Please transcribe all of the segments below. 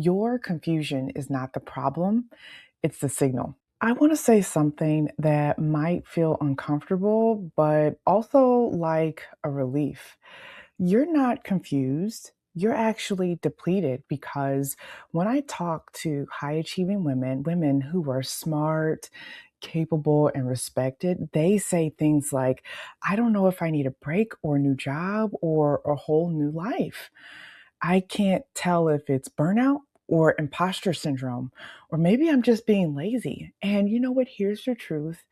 Your confusion is not the problem, it's the signal. I want to say something that might feel uncomfortable, but also like a relief. You're not confused. You're actually depleted because when I talk to high achieving women, women who are smart, capable, and respected, they say things like, I don't know if I need a break or a new job or a whole new life. I can't tell if it's burnout or imposter syndrome, or maybe I'm just being lazy. And you know what? Here's the truth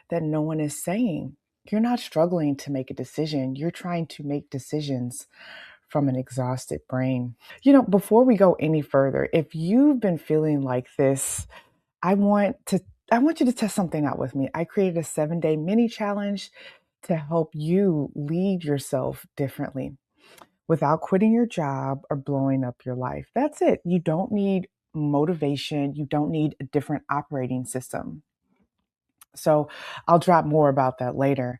that no one is saying. You're not struggling to make a decision. You're trying to make decisions from an exhausted brain. Before we go any further, if you've been feeling like this, I want to I want you to test something out with me. I created a 7-day mini challenge to help you lead yourself differently without quitting your job or blowing up your life. That's it. You don't need motivation. You don't need a different operating system. So I'll drop more about that later.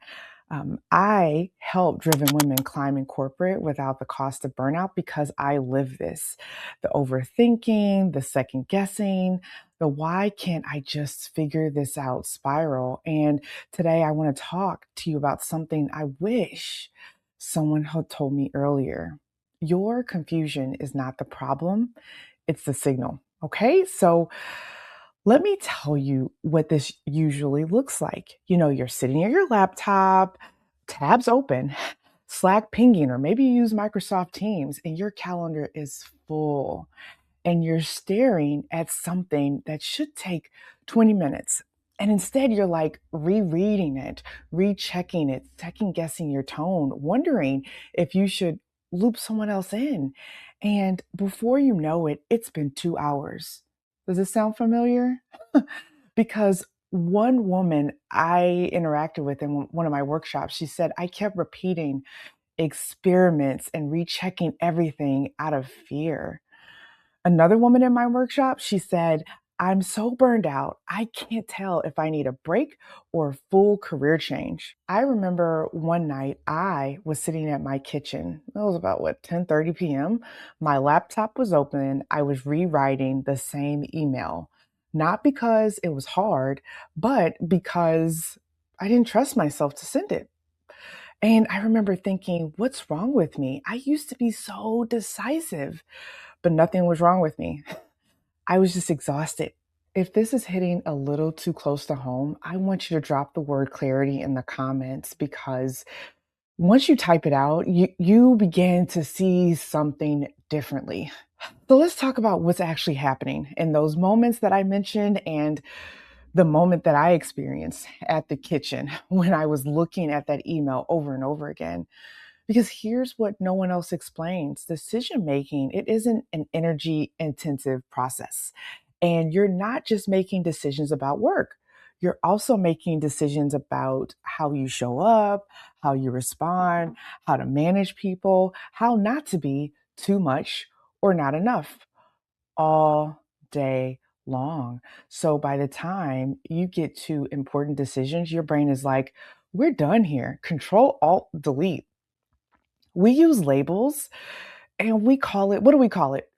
I help driven women climb in corporate without the cost of burnout because I live this. The overthinking, the second guessing, the why can't I just figure this out spiral. And today I want to talk to you about something I wish someone had told me earlier. Your confusion is not the problem, it's the signal. Okay, so let me tell you what this usually looks like. You're sitting at your laptop, tabs open, Slack pinging, or maybe you use Microsoft Teams and your calendar is full and you're staring at something that should take 20 minutes. And instead, you're like rereading it, rechecking it, second guessing your tone, wondering if you should loop someone else in. And before you know it, it's been 2 hours. Does this sound familiar? Because one woman I interacted with in one of my workshops, she said, I kept repeating experiments and rechecking everything out of fear. Another woman in my workshop, she said, I'm so burned out, I can't tell if I need a break or a full career change. I remember one night I was sitting at my kitchen. It was about 10:30 p.m. My laptop was open. I was rewriting the same email, not because it was hard, but because I didn't trust myself to send it. And I remember thinking, what's wrong with me? I used to be so decisive, but nothing was wrong with me. I was just exhausted. If this is hitting a little too close to home, I want you to drop the word clarity in the comments because once you type it out, you begin to see something differently. So let's talk about what's actually happening in those moments that I mentioned and the moment that I experienced at the kitchen when I was looking at that email over and over again. Because here's what no one else explains. Decision making, it isn't an energy intensive process. And you're not just making decisions about work. You're also making decisions about how you show up, how you respond, how to manage people, how not to be too much or not enough all day long. So by the time you get to important decisions, your brain is like, we're done here. Control, Alt, Delete. We use labels and we call it, what do we call it?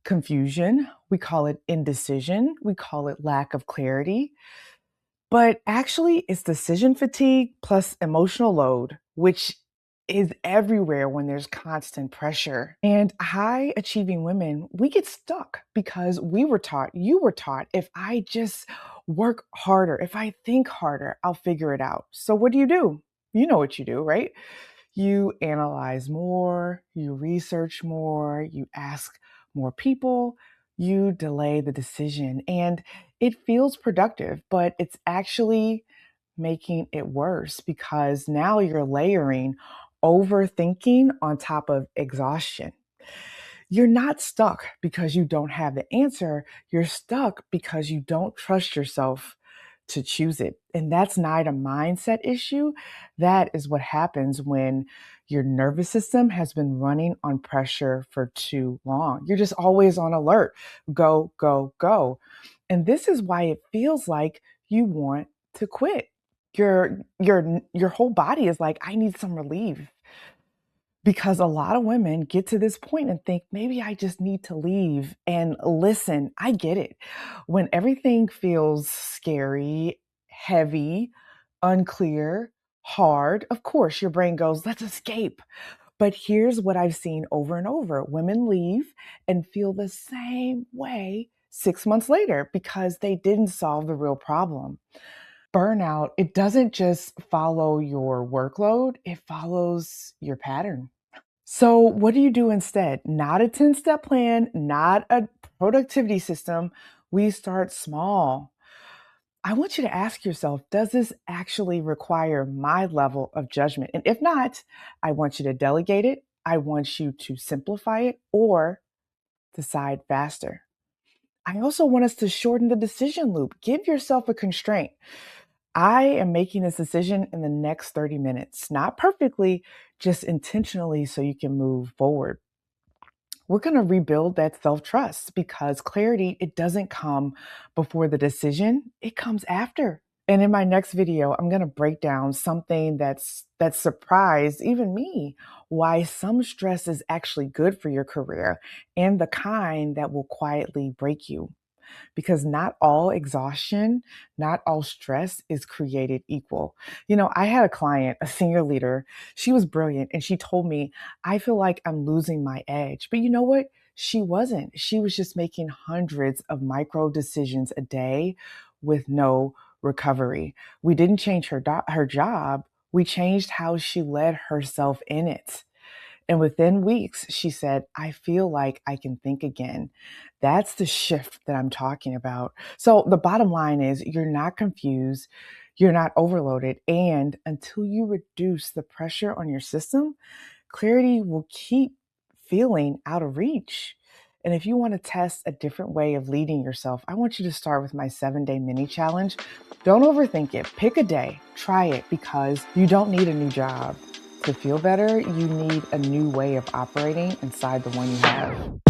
Confusion. We call it indecision. We call it lack of clarity. But actually, it's decision fatigue plus emotional load, which is everywhere when there's constant pressure. And high achieving women, we get stuck because we were taught, you were taught, if I just work harder, if I think harder, I'll figure it out. So what do? You know what you do, right? You analyze more, you research more, you ask more people, you delay the decision. And it feels productive, but it's actually making it worse because now you're layering overthinking on top of exhaustion. You're not stuck because you don't have the answer. You're stuck because you don't trust yourself to choose it. And that's not a mindset issue. That is what happens when your nervous system has been running on pressure for too long. You're just always on alert. Go, go, go. And this is why it feels like you want to quit. Your whole body is like, I need some relief. Because a lot of women get to this point and think, maybe I just need to leave. And listen, I get it. When everything feels scary, heavy, unclear, hard, of course, your brain goes, let's escape. But here's what I've seen over and over: women leave and feel the same way 6 months later because they didn't solve the real problem. Burnout, it doesn't just follow your workload, it follows your pattern. So, what do you do instead? Not a 10-step plan, not a productivity system. We start small. I want you to ask yourself, does this actually require my level of judgment? And if not, I want you to delegate it. I want you to simplify it or decide faster. I also want us to shorten the decision loop. Give yourself a constraint. I am making this decision in the next 30 minutes, not perfectly, just intentionally so you can move forward. We're going to rebuild that self-trust because clarity, it doesn't come before the decision, it comes after. And in my next video, I'm going to break down something that surprised even me, why some stress is actually good for your career and the kind that will quietly break you, because not all exhaustion, not all stress is created equal. I had a client, a senior leader. She was brilliant. And she told me, I feel like I'm losing my edge. But you know what? She wasn't. She was just making hundreds of micro decisions a day with no recovery. We didn't change her job. We changed how she led herself in it. And within weeks, she said, I feel like I can think again. That's the shift that I'm talking about. So the bottom line is you're not confused, you're not overloaded. And until you reduce the pressure on your system, clarity will keep feeling out of reach. And if you want to test a different way of leading yourself, I want you to start with my 7-day mini challenge. Don't overthink it. Pick a day, try it, because you don't need a new job to feel better. You need a new way of operating inside the one you have.